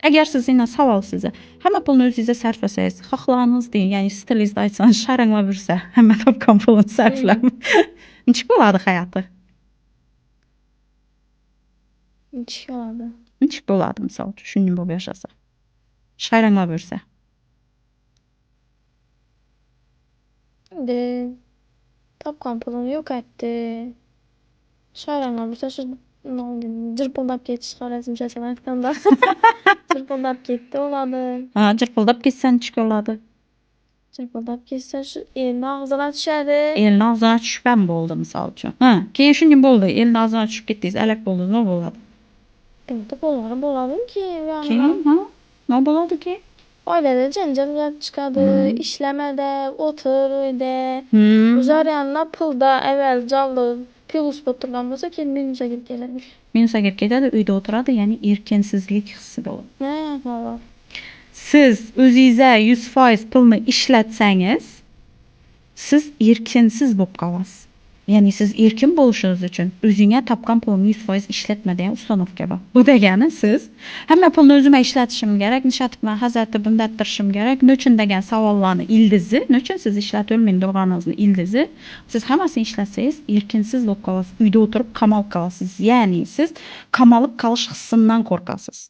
Əgər siz yine savol sizə, həmə pulunu özünüzə sərfləsəyiz, xaxlarınız deyin, yəni stilizdə aytsanız şərənglə versə, həmə tapqan pulunu sərfləm. Neçə boladı həyatı? Neçə olardı? Neçə boladı misal üçün, şunun bu yaşasa? Şərənglə versə. İndi tapqan pulum yox etdi. Şərənglə versə, cırpıldab getdi xarəcim şəsələn da. Cırpıldab getdi oladı. Ha, cırpıldab getsən neçə oladı? Cırpıldab getsə, elin ağzına düşədi. Elin ağzına düşübəm oldu misal üçün. Hə, keyin şunun oldu, elin ağzına düşüb getdiniz, ələk oldu, nə oladı? Evdə boladım ki, yəni. Keyin, ha? Nə oladı ki? Ailədə cəncəl çıxadı, işləmədə, otur evdə. Uzar yanına pul da əvvəl callı, plus oturanmasa ki, minusa gedib gələrmiş. Minusa gedib gedədi, uyda oturadı, yəni erkənsizlik hissi də olur. Nə var? Siz özünüzə 100% pulunu işlətsəniz, siz erkənsiz olub qalasınız. Yəni siz erkin oluşunuz üçün özünə tapqan pulunu 100% işlətmədən ustanovka var. Bu da yəni siz həmə pulunu özümə işlətişim gərək, nişatıma həzərdə bundətdirişim gərək, nöçün dəgən savallarını ildizi, nöçün siz işlətülməyin doğranızını ildizi, siz həməsini işlətsəyiz, erkinsiz olub qalasınız, uyda oturup kamal qalasınız. Yəni siz kamalıb qalış hissindən qorqasınız.